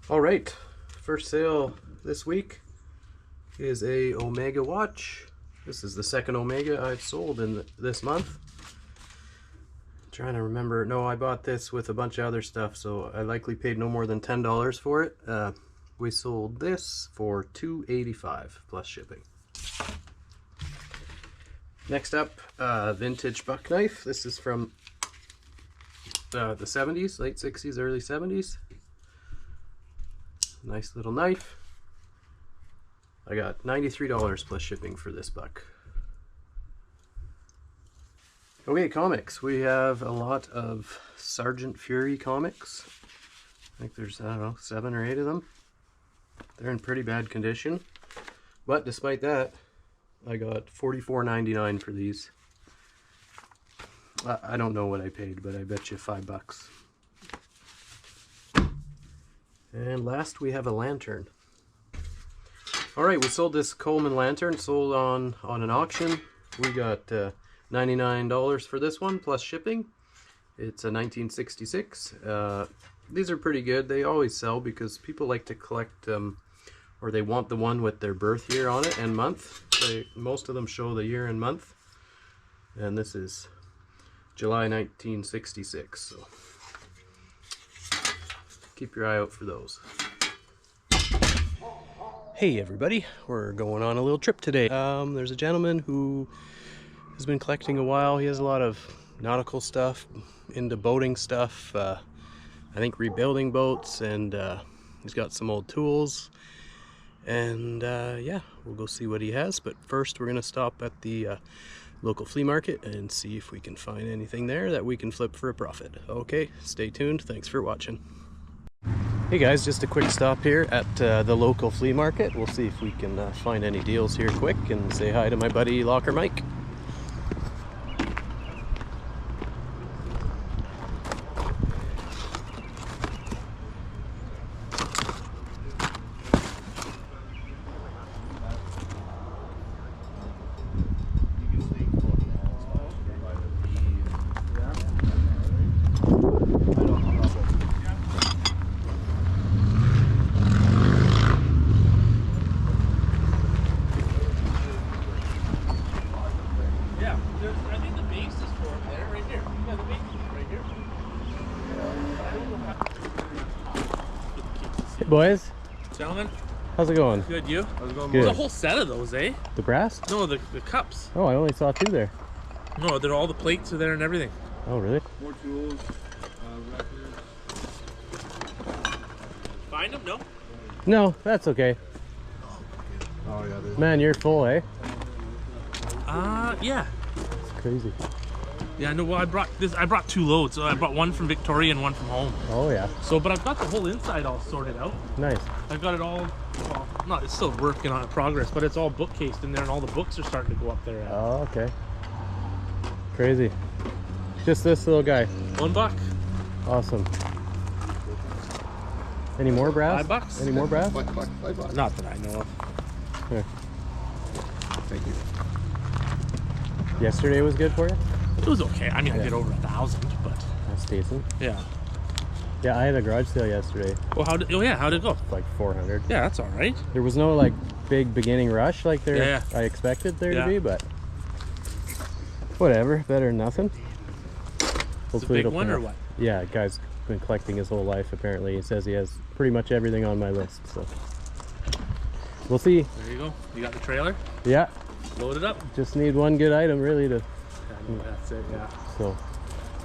All right, first sale this week is a Omega watch. This is the second Omega I've sold in this month. Trying to remember. No, I bought this with a bunch of other stuff, so I likely paid no more than $10 for it. We sold this for $2.85 plus shipping. Next up, vintage buck knife. This is from the 70s, late 60s, early 70s. Nice little knife. I got $93 plus shipping for this buck. Okay, comics. We have a lot of Sergeant Fury comics. I think there's, I don't know, 7 or 8 of them. They're in pretty bad condition. But despite that, I got $44.99 for these. I don't know what I paid, but I bet you $5. And last we have a lantern. Alright, we sold this Coleman lantern, sold on an auction. We got $99 for this one, plus shipping. It's a 1966. These are pretty good. They always sell because people like to collect, or they want the one with their birth year on it and month. Most of them show the year and month. And this is July 1966. So keep your eye out for those. Hey everybody, we're going on a little trip today. There's a gentleman who has been collecting a while. He has a lot of nautical stuff, into boating stuff, I think rebuilding boats, and he's got some old tools. And yeah, we'll go see what he has. But first we're gonna stop at the local flea market and see if we can find anything there that we can flip for a profit. Okay, stay tuned. Thanks for watching. Hey guys, just a quick stop here at the local flea market. We'll see if we can find any deals here quick and say hi to my buddy Locker Mike. Hey boys. Gentlemen. How's it going? Good, you? How's it going? Good. There's a whole set of those, eh? The brass? No, the cups. Oh, I only saw 2 there. No, they're all the plates are there and everything. Oh, really? More tools, records. Find them? No? No, that's okay. Oh yeah, Man, you're full, eh? Yeah. It's crazy. Yeah, no, well, I brought 2 loads. So I brought one from Victoria and one from home. Oh, yeah. So, but I've got the whole inside all sorted out. Nice. I've got it all, well, no, it's still working on progress, but it's all bookcased in there and all the books are starting to go up there. Oh, okay. Crazy. Just this little guy. $1. Awesome. Any more brass? $5. Any more brass? $5. Not that I know of. Here. Thank you. Yesterday was good for you? It was okay. I mean, I Yeah. did over 1,000, but That's decent. yeah. Yeah, I had a garage sale yesterday. Well, how'd it go? Like 400. Yeah, that's all right. There was no like big beginning rush like Yeah. I expected there Yeah. to be, but whatever, better than nothing. It's a big it'll one pay or off. what? Yeah, guy's been collecting his whole life apparently. He says he has pretty much everything on my list, so we'll see. There you go. You got the trailer? Yeah, Load it up. just need one good item really to, That's it, yeah. so.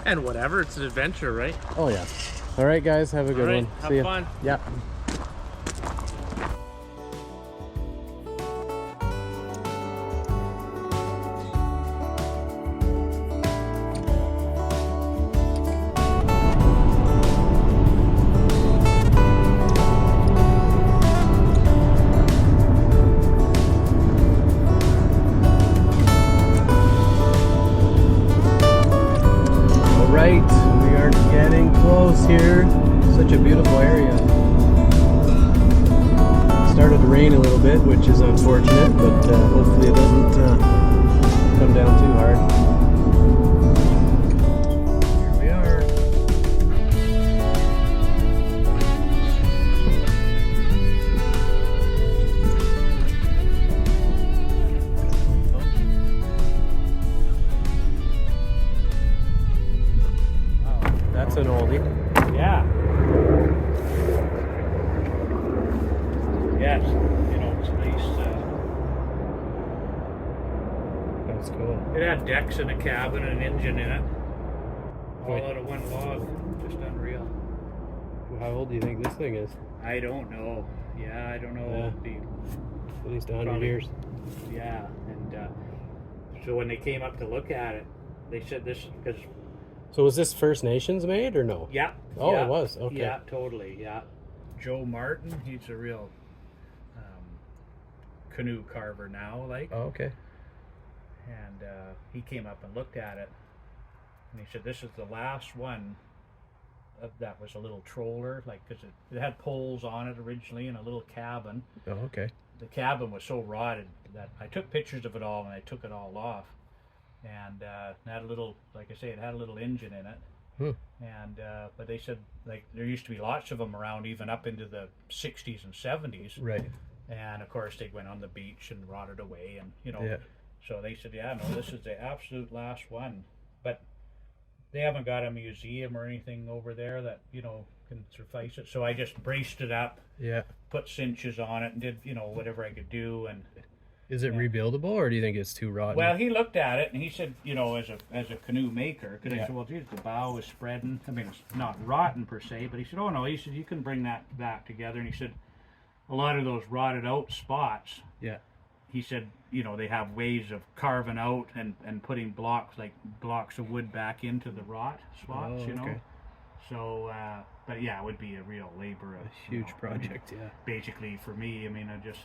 And whatever, it's an adventure, right? Oh yeah. All right guys, have a good All right, one. have See ya. fun. Yeah. We are getting close here. Such a beautiful area. It started to rain a little bit, which is unfortunate, but hopefully it doesn't come down too hard. Here we are. That's an oldie. Yeah. Yes, you know, it's nice. That's cool. It had decks in a cabin and an engine in it. All Wait. out of one log. Just unreal. How old do you think this thing is? I don't know. Yeah, I don't know. Yeah. At least 100 Probably. years. Yeah, and so when they came up to look at it, they said this because So was this First Nations made or no? yeah. Oh, yeah, it was. Okay. Yeah, totally. Yeah. Joe Martin, he's a real canoe carver now, like. Oh, okay. And he came up and looked at it, and he said this is the last one that was a little troller, like, because it had poles on it originally and a little cabin. Oh, okay. The cabin was so rotted that I took pictures of it all and I took it all off, and it had a little, like I say, it had a little engine in it. And but they said, like, there used to be lots of them around even up into the 60s and 70s, Right. and of course they went on the beach and rotted away, and you know. Yeah. So they said, yeah, no, this is the absolute last one. But they haven't got a museum or anything over there that, you know, can suffice it. So I just braced it up, Yeah. put cinches on it, and did, you know, whatever I could do. And Is it rebuildable, or do you think it's too rotten? well, he looked at it and he said, you know, as a canoe maker, because I Yeah. said, well, geez, the bow is spreading. I mean, it's not rotten per se, but he said, oh no, he said, you can bring that back together. And he said, a lot of those rotted out spots, Yeah. he said, you know, they have ways of carving out and putting blocks of wood back into the rot spots, Oh, you know. okay. So, but yeah, it would be a real labor. A huge project, yeah. Basically, for me, I mean, I just,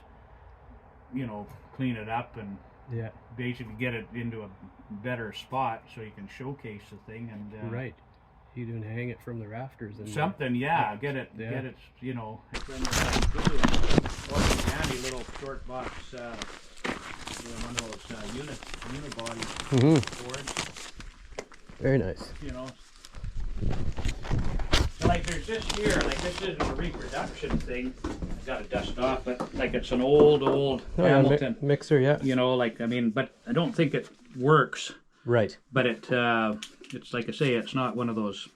you know, clean it up and Yeah. basically get it into a better spot so you can showcase the thing and Right. You can hang it from the rafters and something, yeah, get it, you know. Handy little short box, one of those unibody boards, Very nice. you know. So like there's this here, like this isn't a reproduction thing. I gotta dust off, but like it's an old Oh, yeah, Hamilton, mixer, yeah. you know, like, I mean, but I don't think it works. Right. But it's like I say, it's not one of those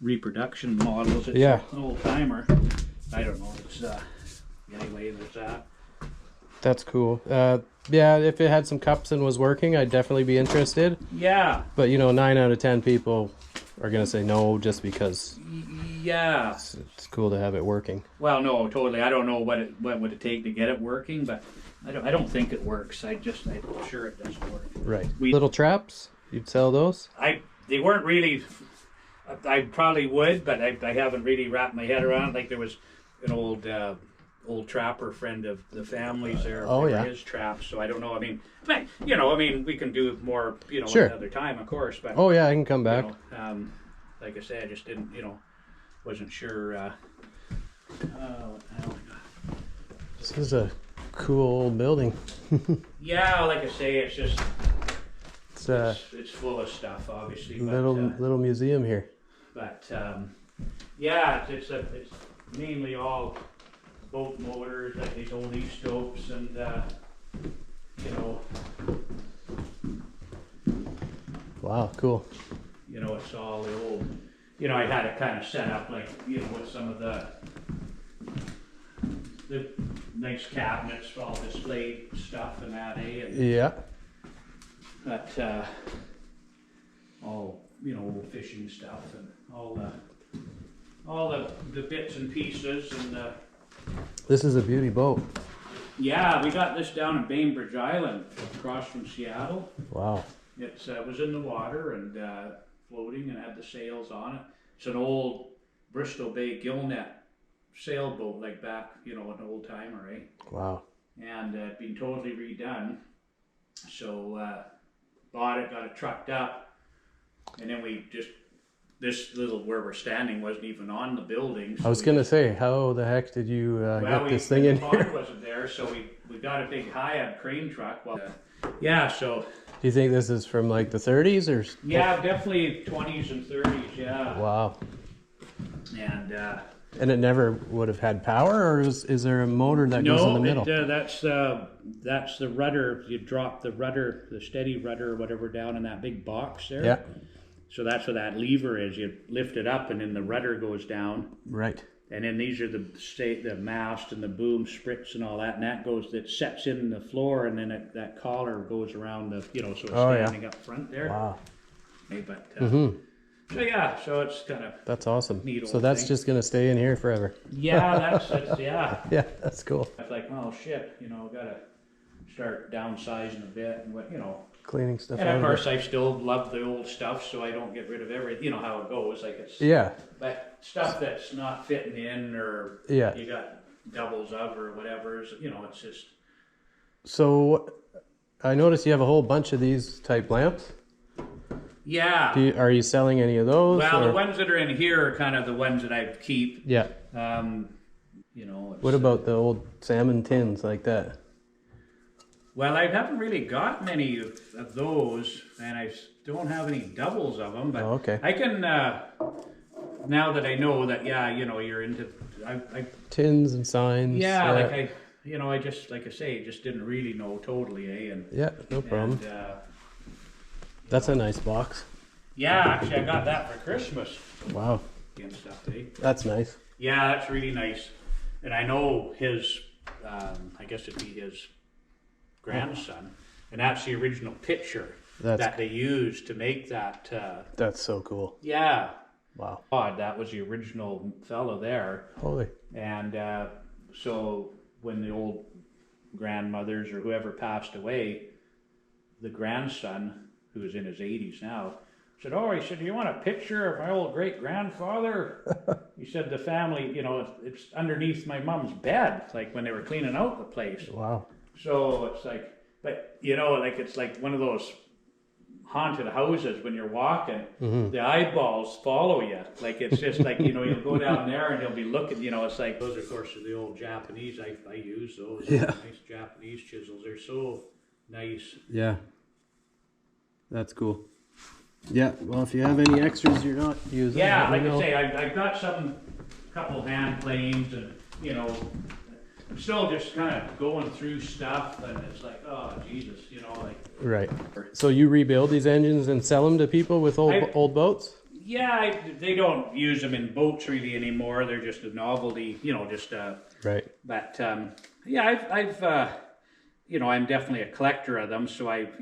reproduction models. It's Yeah. an old timer. I don't know. It's anyway, there's that. That's cool. Yeah, if it had some cups and was working, I'd definitely be interested. Yeah, But, you know, 9 out of 10 people are going to say no just because yeah. it's cool to have it working. Well, no, totally. I don't know what would it take to get it working, but I don't think it works. I'm sure it doesn't work. Right. Little traps, you'd sell those? They weren't really. I probably would, but I haven't really wrapped my head around it. Like there was an old trapper friend of the family's there. Oh, yeah. His traps. So I don't know. I mean, you know, we can do more, you know, Sure. another time, of course. But Oh, yeah, I can come back. you know, like I say, I just didn't, you know, wasn't sure. What the hell I got? This is a cool old building. Yeah, like I say, it's just It's it's full of stuff, obviously. little museum here. But yeah, it's mainly all boat motors, like these old e-stokes, and you know, Wow, cool. you know, it's all the old. You know, I had it kind of set up like, you know, with some of the nice cabinets, all displayed stuff and that, eh? And, Yeah. but all, you know, old fishing stuff and all the bits and pieces and This is a beauty boat. yeah, we got this down in Bainbridge Island, across from Seattle. Wow. It was in the water and floating and had the sails on it. It's an old Bristol Bay gillnet sailboat, like back, you know, an old timer, eh? Wow. And it'd been totally redone. So bought it, got it trucked up, and then we just, this little where we're standing wasn't even on the building. So I was going to say, how the heck did you get this thing in the here? pond wasn't there, so we got a big high-ab crane truck. Well, yeah, so Do you think this is from like the 30s or? yeah, definitely 20s and 30s, yeah. Wow. And it never would have had power, or is there a motor that goes in the middle? that's the rudder. You drop the rudder, the steady rudder or whatever, down in that big box there. Yeah. So that's what that lever is. You lift it up and then the rudder goes down. Right. And then these are the mast and the boom splits and all that, and that sets in the floor, and then that collar goes around the, so it's standing up front there. Wow. Hey, but so yeah, so it's kind of That's awesome. neat. So that's just gonna stay in here forever. Yeah, that's yeah. Yeah, that's cool. It's like, oh shit, gotta start downsizing a bit and what. Cleaning stuff And out. of course, I still love the old stuff, so I don't get rid of everything. You know how it goes, like it's. Yeah. But stuff that's not fitting in, or Yeah. you got doubles of, or whatever. It's just. So, I noticed you have a whole bunch of these type lamps. Yeah. Are you selling any of those? Well, or? the ones that are in here are kind of the ones that I keep. Yeah. It's, What about the old salmon tins like that? Well, I haven't really got many of those, and I don't have any doubles of them. But okay. I can now that I know that. Yeah, you're into. I Tins and signs. Yeah, like I just like I say, just didn't really know totally, And yeah, no problem. And, that's a nice box. yeah, actually, I got that for Christmas Wow. and stuff. That's nice. Yeah, that's really nice. And I know his. I guess it'd be his grandson, and that's the original picture that they used to make that. That's so cool. Yeah. Wow. That was the original fellow there. Holy. And so when the old grandmothers or whoever passed away, the grandson, who is in his 80s now, said, he said, do you want a picture of my old great-grandfather? He said, the family, it's underneath my mom's bed, like when they were cleaning out the place. Wow. So it's like, but it's like one of those haunted houses when you're walking, the eyeballs follow you. Like it's just like, you'll go down there and you'll be looking, it's like, those are of course the old Japanese, I use those. Yeah. Nice Japanese chisels. They're so nice. Yeah. That's cool. Yeah, well, if you have any extras you're not using. Yeah, like I say, I've got couple hand planes, and I'm still just kind of going through stuff, and it's like, oh Jesus, Right. So you rebuild these engines and sell them to people with old boats? Yeah, they don't use them in boats really anymore. They're just a novelty, Right. But yeah, I've I'm definitely a collector of them, so I've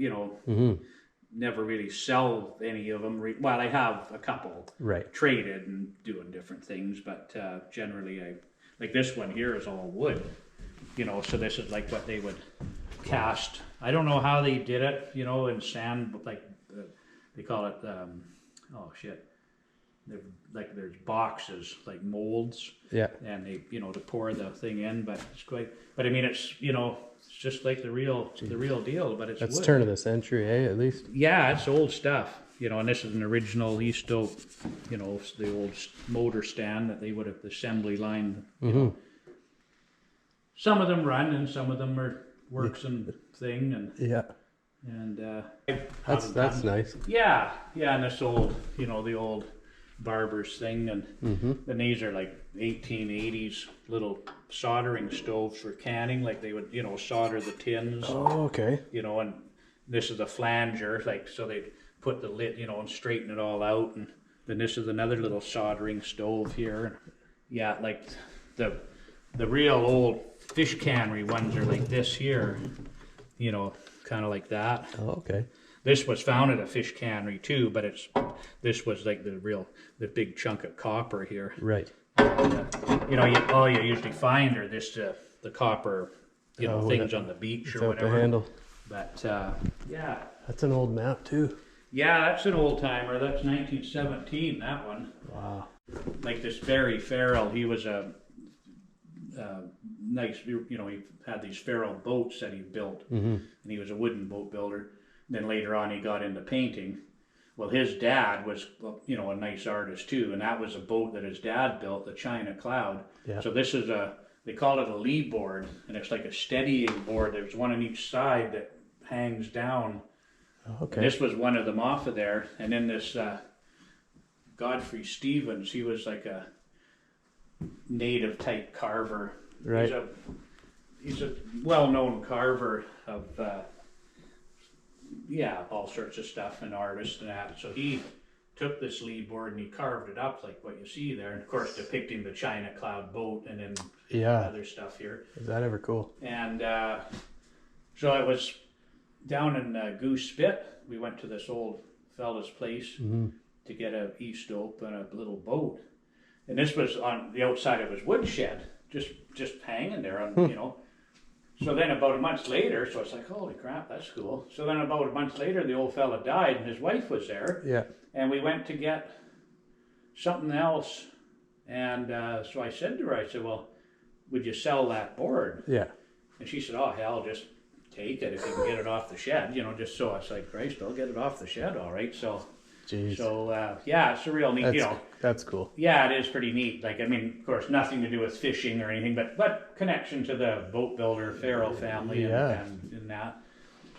never really sell any of them. Well, I have a couple traded and doing different things, but generally like this one here is all wood, so this is like what they would cast. I don't know how they did it, in sand, like they call it, there's boxes, like molds. Yeah. And they, to pour the thing in, but it's but I mean, it's just like the real deal, but it's wood. Turn of the century, at least. Yeah, it's old stuff, and this is an original East Oak, the old motor stand that they would have, the assembly line. Some of them run and some of them are works and thing, and that's nice. Yeah, and this old, the old barber's thing, and these are like 1880s little soldering stoves for canning, like they would solder the tins. Oh, okay. And this is a flanger, like, so they put the lid and straighten it all out, and then this is another little soldering stove here. Yeah, like the real old fish cannery ones are like this here, kind of like that. Oh, okay. This was found at a fish cannery too, but this was like the big chunk of copper here. Right. All you usually find are the copper, things on the beach or whatever. The handle. But yeah. That's an old map too. Yeah, that's an old timer. That's 1917. That one. Wow. Like this Barry Farrell, he was a nice. He had these Farrell boats that he built, and he was a wooden boat builder. Then later on, he got into painting. Well, his dad was, a nice artist too, and that was a boat that his dad built, the China Cloud. Yeah. So this is they call it a lee board, and it's like a steadying board. There's one on each side that hangs down. Okay. And this was one of them off of there, and then this Godfrey Stevens, he was like a native type carver. Right. He's a well-known carver of all sorts of stuff, and artist and that. So he took this lead board and he carved it up like what you see there, and of course depicting the China Cloud boat and then other stuff here. Is that ever cool? And so it was down in Goose Spit. We went to this old fella's place to get a e-stove and a little boat. And this was on the outside of his woodshed, just hanging there on, you know. So then about a month later, so it's like, holy crap, that's cool. So then about a month later, the old fella died and his wife was there. Yeah. And we went to get something else. And so I said to her, I said, well, would you sell that board? Yeah. And she said, oh, hell, just take it if you can get it off the shed. You know, just so I was like, Christ, I'll get it off the shed, all right. So, jeez. So yeah, it's a real neat, you know. That's cool. Yeah, it is pretty neat. Like, I mean, of course, nothing to do with fishing or anything, but connection to the boat builder Farrell family and that.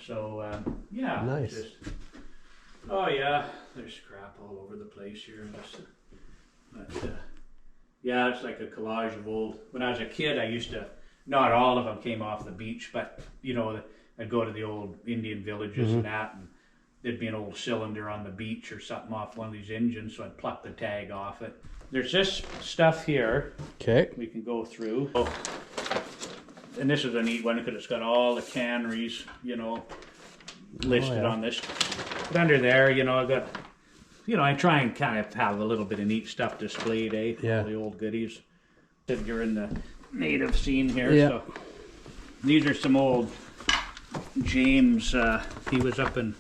So, yeah. Nice. Just, oh, yeah, there's crap all over the place here. But, yeah, it's like a collage of old. When I was a kid, I used to, not all of them came off the beach, but, you know, I'd go to the old Indian villages and that, and there'd be an old cylinder on the beach or something off one of these engines, so I'd pluck the tag off it. There's this stuff here. Okay. We can go through. Oh, and this is a neat one because it's got all the canneries, you know, listed on this. But under there, you know, I got, you know, I try and kind of have a little bit of neat stuff displayed, eh? Yeah. All the old goodies. You're in the native scene here, yeah. So these are some old James. He was up in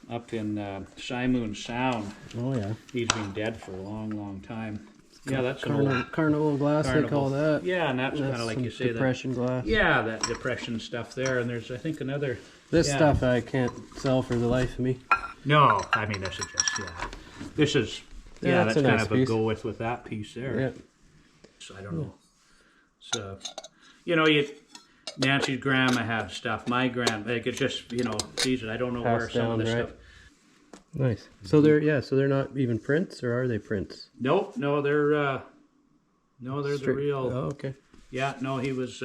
Simoon Sound. Oh yeah. He's been dead for a long, long time. Yeah, that's carnival glass. They call that. Yeah, and that's kind of like you say, depression glass. Yeah, that depression stuff there. And there's, I think, another. This stuff I can't sell for the life of me. No, I mean, this is just This is that's kind nice of piece. a go with that piece there. Yeah. So I don't know. So, you know, Nancy's grandma had stuff. My grandma, like, it's just, you know, these, I don't know where some of this stuff. Nice. So they're not even prints, or are they prints? Nope, no, they're the real. Oh, okay. Yeah, no, he was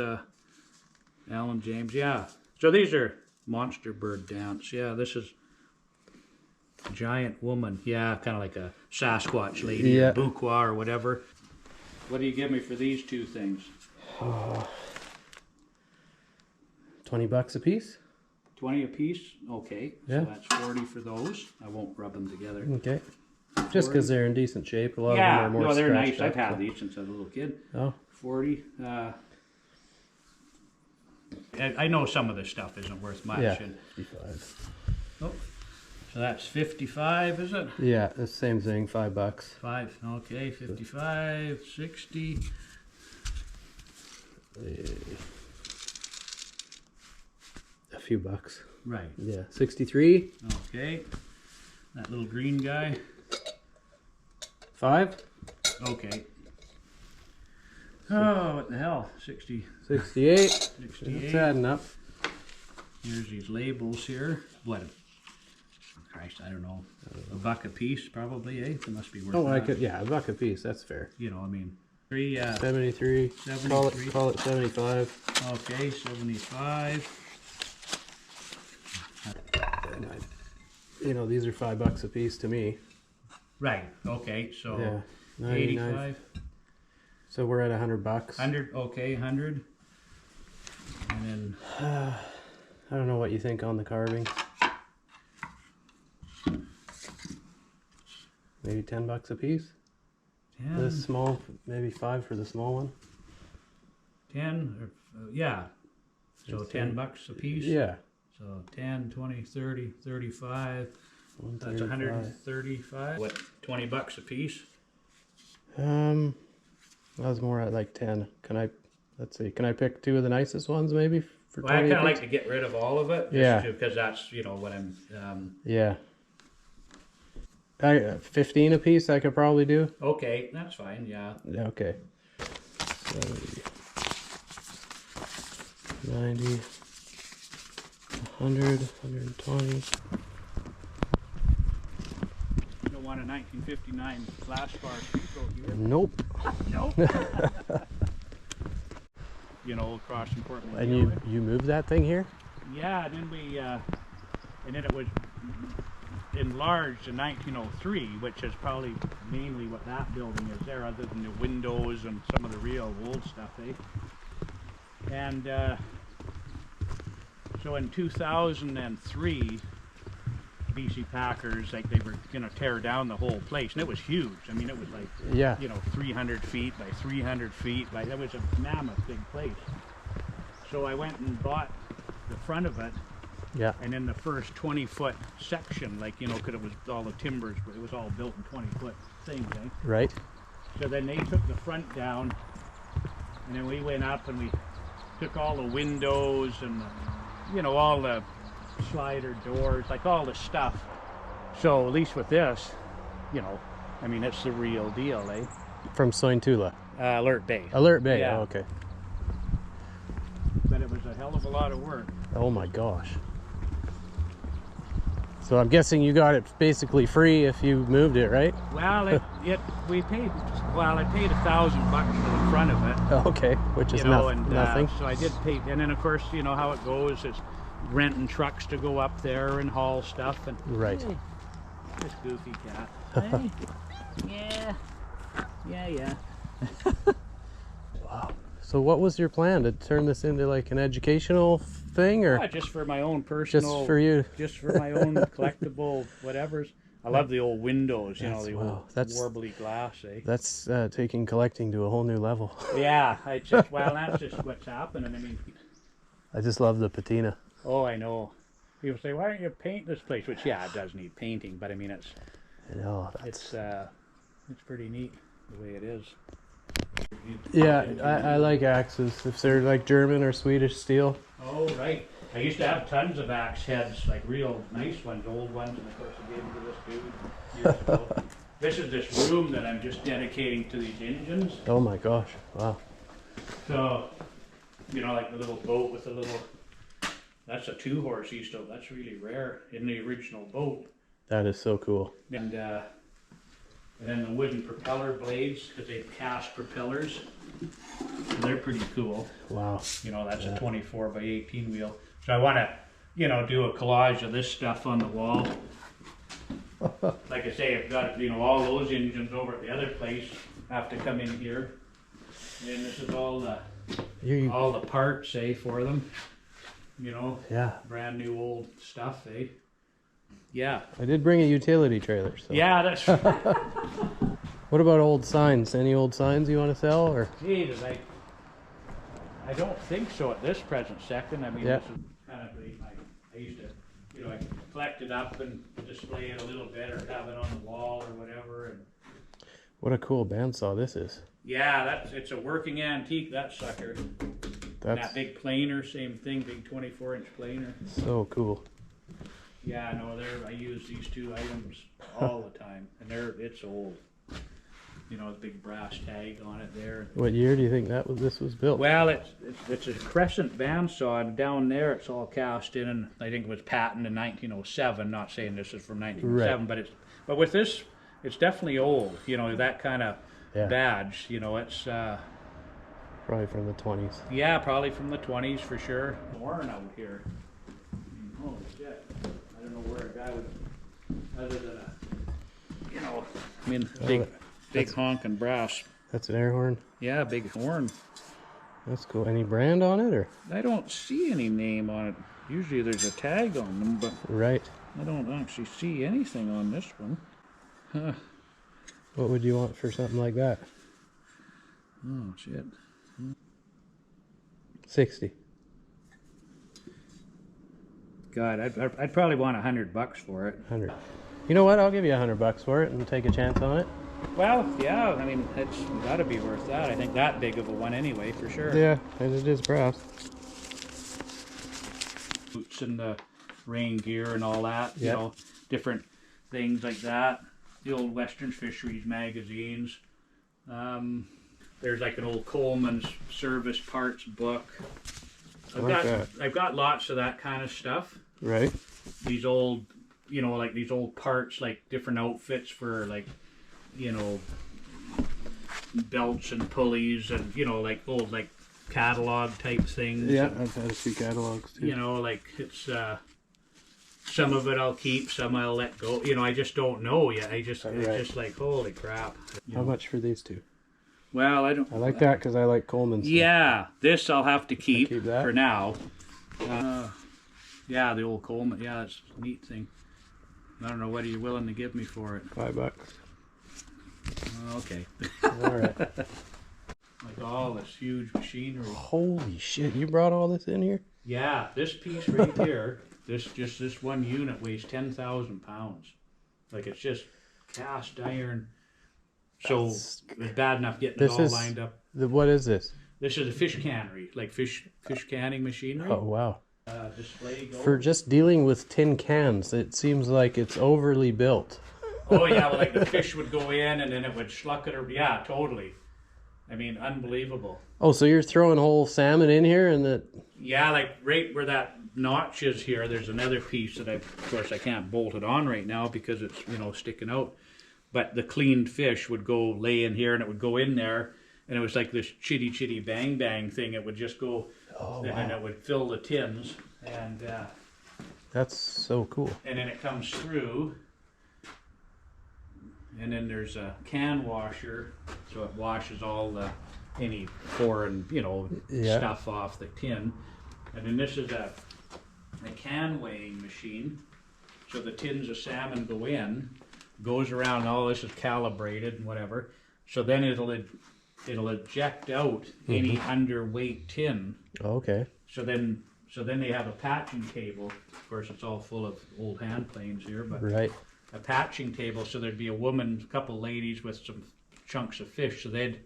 Alan James. Yeah. So these are monster bird dance. Yeah, this is giant woman. Yeah, kind of like a Sasquatch lady, or Buqua or whatever. What do you give me for these two things? $20 a piece. 20 a piece? Okay. Yeah. So that's 40 for those. I won't rub them together. Okay. Just because they're in decent shape. A lot of them are more they're nice. scratched I've had up, these since I was a little kid. Oh. 40. I know some of this stuff isn't worth much. Yeah. And, 55. oh, so that's 55, is it? Yeah, the same thing. $5. 5. Okay, 55, 60. A few bucks. Right. Yeah, 63. Okay. That little green guy. 5. Okay. Oh, what the hell? 60. 68. 68. It's adding up. Here's these labels here. What? Christ, I don't know. $1 a piece, probably, eh? It must be worth. Oh, that. $1 a piece. That's fair. You know, I mean, 73. 73. Call it 75. Okay, 75. You know, these are $5 a piece to me. Right. Okay. So Yeah. 99. 85. So we're at $100. 100. Okay, 100. And then I don't know what you think on the carving. Maybe $10 a piece. 10. This small, maybe 5 for the small one. 10. Yeah. So $10 a piece. Yeah. So 10, 20, 30, 35. That's 135. What? $20 a piece. I was more at like 10. Let's see, can I pick 2 of the nicest ones maybe for 20? Well, I kind of like to get rid of all of it. Yeah. Because that's, you know, what I'm. Yeah. 15 a piece I could probably do. Okay, that's fine. Yeah. Okay. 70, 90, 100, 120. You don't want a 1959 flash bar speedboat here. Nope. Nope. You know, crossing Portland. And you moved that thing here? Yeah, and then we, and then it was enlarged in 1903, which is probably mainly what that building is there, other than the windows and some of the real old stuff, eh? And so in 2003, BC Packers, like, they were going to tear down the whole place, and it was huge. I mean, it was like, Yeah. you know, 300 feet by 300 feet by, that was a mammoth big place. So I went and bought the front of it, Yeah. and in the first 20-foot section, like, you know, because it was all the timbers, but it was all built in 20-foot things, eh? Right. So then they took the front down, and then we went up and we took all the windows and, you know, all the slider doors, like all the stuff. So at least with this, you know, I mean, it's the real deal, eh? From Sointula. Alert Bay. Alert Bay. Yeah. Oh, okay. But it was a hell of a lot of work. Oh my gosh. So I'm guessing you got it basically free if you moved it, right? Well, we paid, well, I paid $1,000 for the front of it. Okay, which is You know, and nothing. so I did pay, and then of course, you know how it goes, is renting trucks to go up there and haul stuff, and Right. hey, this goofy cat. Hey. Yeah. Wow. So what was your plan, to turn this into like an educational thing, or Just for my own personal, just for you? just for my own collectible whatevers. I love the old windows, you know, the Wow, old that's- warbly glass, eh? That's taking collecting to a whole new level. Yeah, I just, well, that's just what's happening. I mean, I just love the patina. oh, I know. People say, why don't you paint this place? Which, yeah, it does need painting, but I mean, it's That's pretty neat the way it is. yeah. I like axes if they're like German or Swedish steel. Oh, right. I used to have tons of axe heads, like real nice ones, old ones, and of course I gave them to this dude years ago. This is this room that I'm just dedicating to these engines. Oh my gosh! Wow. So, you know, like the little boat with the little, that's a 2-horse easel. That's really rare in the original boat. That is so cool. And then the wooden propeller blades, because they cast propellers. So they're pretty cool. Wow. You know, that's a 24 by 18 wheel. So I want to, you know, do a collage of this stuff on the wall. Like I say, I've got, you know, all those engines over at the other place have to come in here. And this is all the parts, eh, for them. You know, Yeah. brand new old stuff, eh? Yeah. I did bring a utility trailer. So. Yeah, that's What about old signs? Any old signs you want to sell, or? Jesus, I don't think so at this present second. I mean, Yeah. this is kind of I used to, you know, I collect it up and display it a little bit, or have it on the wall or whatever. And What a cool bandsaw this is. yeah, it's a working antique, that sucker. That's That big planer, same thing, big 24-inch planer. so cool. Yeah, no, I use these two items all the time, and it's old. You know, the big brass tag on it there. What year do you think this was built? Well, it's a crescent bandsaw, and down there it's all cast in, and I think it was patented in 1907. Not saying this is from 1907, Right. but with this, it's definitely old. You know, that kind of Yeah. badge. You know, it's Probably from the 20s. yeah, probably from the 20s for sure. Warren out here. Oh shit! I don't know where a guy would, other than a, you know, I mean, big honking brass. That's an air horn. Yeah, big horn. That's cool. Any brand on it, or? I don't see any name on it. Usually there's a tag on them, but Right. I don't actually see anything on this one. Huh. What would you want for something like that? Oh, shit. 60. God, I'd probably want $100 for it. 100. You know what? I'll give you $100 for it and take a chance on it. Well, yeah, I mean, it's got to be worth that. I think that big of a one anyway, for sure. Yeah, and it is brass. Boots and the rain gear and all that, you Yep. know, different things like that. The old Western Fisheries magazines. There's like an old Coleman's service parts book. I've got lots of that kind of stuff. Right. These old, you know, like these old parts, like different outfits for, like, you know, belts and pulleys, and, you know, like old, like, catalog type things. Yeah, and, I've had a few catalogs too. you know, like it's some of it I'll keep, some I'll let go. You know, I just don't know yet. It's Right. just like, holy crap. You How know. much for these two? Well, I don't. I like that because I like Coleman stuff. Yeah, this I'll have to keep keep that? for now. Yeah, the old Coleman. Yeah, it's a neat thing. I don't know what are you willing to give me for it. $5. Okay. All right. Like all this huge machinery. Holy shit! You brought all this in here? Yeah, this piece right here, this one unit weighs 10,000 pounds. Like it's just cast iron. So it's bad enough getting it all lined up. What is this? This is a fish cannery, like fish canning machinery. Oh wow! Display go. For just dealing with tin cans, it seems like it's overly built. Oh yeah, well, like the fish would go in and then it would schluck it. Or yeah, totally. I mean, unbelievable. Oh, so you're throwing whole salmon in here, and that? Yeah, like right where that notch is here, there's another piece that of course I can't bolt it on right now because it's, you know, sticking out. But the cleaned fish would go lay in here and it would go in there, and it was like this chitty chitty bang bang thing. It would just go, and then it would fill the tins, and that's so cool. and then it comes through, and then there's a can washer, so it washes all the any foreign, you know, stuff off the tin. And then this is a can weighing machine, so the tins of salmon go in, goes around, all this is calibrated and whatever, so then it'll eject out any underweight tin. Okay. So then they have a patching table. Of course, it's all full of old hand planes here, but Right. a patching table, so there'd be a woman, a couple ladies with some chunks of fish, so they'd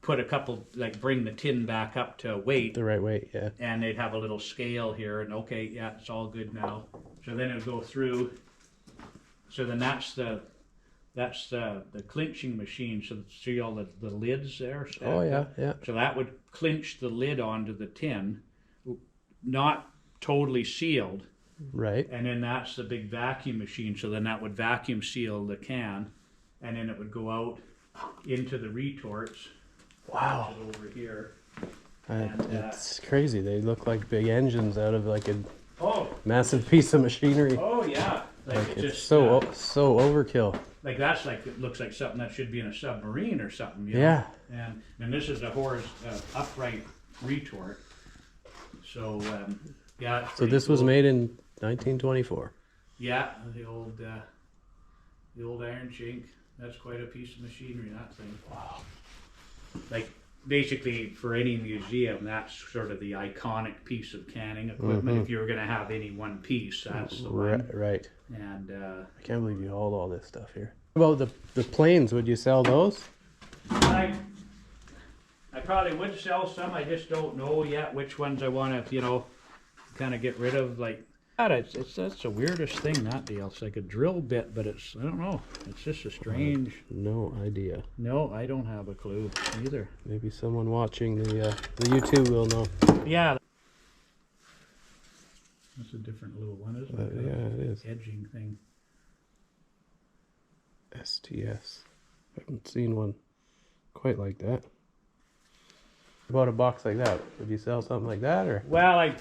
put a couple, like bring the tin back up to weight, The right weight, yeah. and they'd have a little scale here, and okay, yeah, it's all good now. So then it would go through, so then that's the clinching machine. So see all the lids there? Oh yeah, yeah. So that would clinch the lid onto the tin, not totally sealed. Right. And then that's the big vacuum machine. So then that would vacuum seal the can, and then it would go out into the retorts. Wow. Which is over here. It's crazy. They look like big engines out of like a Oh, massive piece of machinery. oh yeah. Like It's just so overkill. like that's like, it looks like something that should be in a submarine or something. You Yeah. know? And this is a upright retort. So yeah. it's So pretty this was cool. made in 1924. Yeah, the old iron chink. That's quite a piece of machinery, that thing. Wow. Like basically for any museum, that's sort of the iconic piece of canning equipment. If you were going to have any one piece, that's the one. Right. And I can't believe you hauled all this stuff here. What about the planes? Would you sell those? I probably would sell some. I just don't know yet which ones I want to, you know, kind of get rid of. Like that's the weirdest thing, that deal. It's like a drill bit, but it's, I don't know. It's just a strange. No idea. No, I don't have a clue either. Maybe someone watching the YouTube will know. Yeah. That's a different little one, isn't it? Yeah, it is. Edging thing. STS. I haven't seen one quite like that. About a box like that, would you sell something like that, or? Well,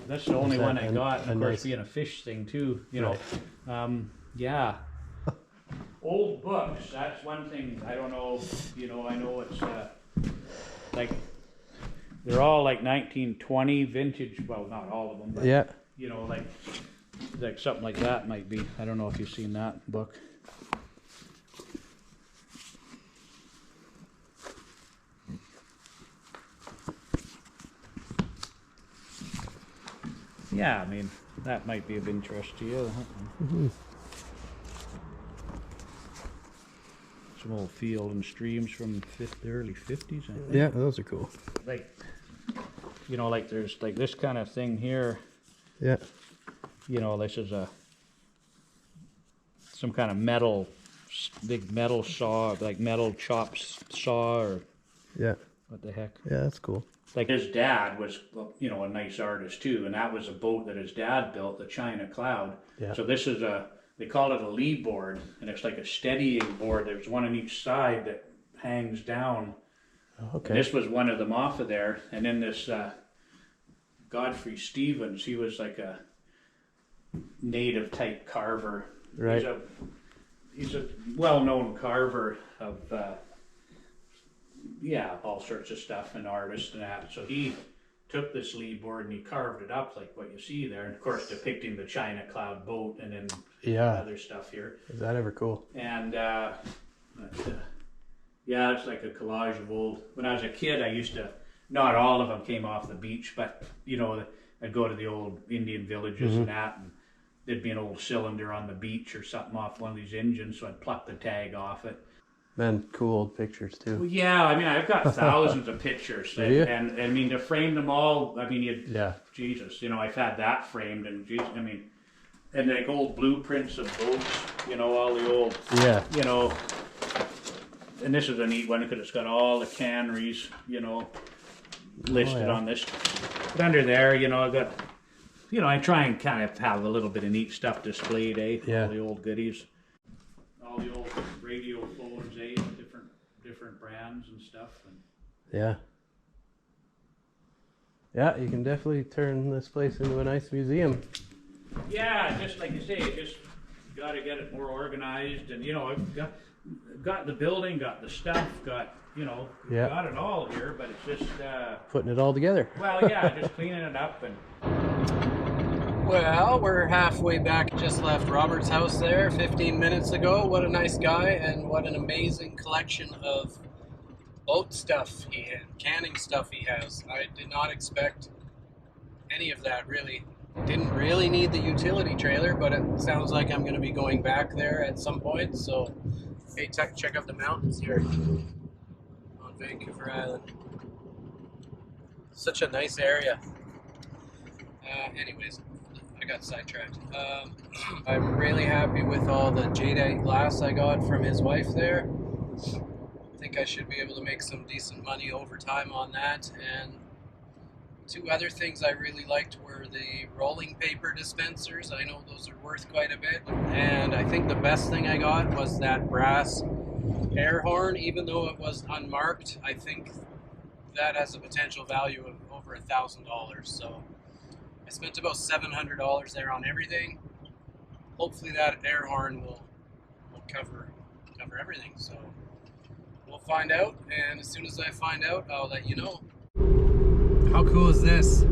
that's the only that one I a- got. And a of course, nice- being a fish thing too, you know. Yeah. Old books. That's one thing. I don't know. You know, I know it's like they're all like 1920 vintage. Well, not all of them. But, Yeah. you know, like something like that might be. I don't know if you've seen that book. Yeah, I mean, that might be of interest to you. Some old Field and Streams from the early 50s, I think. Yeah, those are cool. Like, you know, like there's like this kind of thing here. Yeah. You know, this is some kind of metal, big metal saw, like metal chops saw, or Yeah. what the heck. Yeah, that's cool. Like his dad was, you know, a nice artist too, and that was a boat that his dad built, the China Cloud. Yeah. So this is they call it a lee board, and it's like a steadying board. There's one on each side that hangs down. Okay. And this was one of them off of there. And then this Godfrey Stevens, he was like native type carver. Right. He's a well-known carver of all sorts of stuff, and artist and that. So he took this lead board and he carved it up like what you see there, and of course depicting the China Cloud boat and then other stuff here. Is that ever cool? And it's like a collage of old. When I was a kid, I used to. Not all of them came off the beach, but you know, I'd go to the old Indian villages and that, and there'd be an old cylinder on the beach or something off one of these engines, so I'd pluck the tag off it. Man, cool old pictures too. Well, yeah, I mean, I've got thousands of pictures, and I mean, to frame them all, I mean, Jesus, you know, I've had that framed, and I mean, and like old blueprints of boats, you know, all the old, you know, and this is a neat one because it's got all the canneries, you know, listed on this. But under there, you know, I got, you know, I try and kind of have a little bit of neat stuff displayed, all the old goodies. All the old radio phones, different brands and stuff. And yeah, you can definitely turn this place into a nice museum. Yeah, just like you say, just got to get it more organized, and you know, I've got the building, got the stuff, got, you know, got it all here, but it's just putting it all together. Well, just cleaning it up. And well, we're halfway back. Just left Robert's house there 15 minutes ago. What a nice guy, and what an amazing collection of boat stuff canning stuff he has. I did not expect any of that, really. Didn't really need the utility trailer, but it sounds like I'm going to be going back there at some point. So, hey, check out the mountains here on Vancouver Island. Such a nice area. Anyways, I got sidetracked. I'm really happy with all the jadeite glass I got from his wife there. I think I should be able to make some decent money over time on that. And two other things I really liked were the rolling paper dispensers. I know those are worth quite a bit. And I think the best thing I got was that brass air horn. Even though it was unmarked, I think that has a potential value of over $1,000. So I spent about $700 there on everything. Hopefully that air horn will cover everything. So we'll find out, and as soon as I find out, I'll let you know. How cool is this?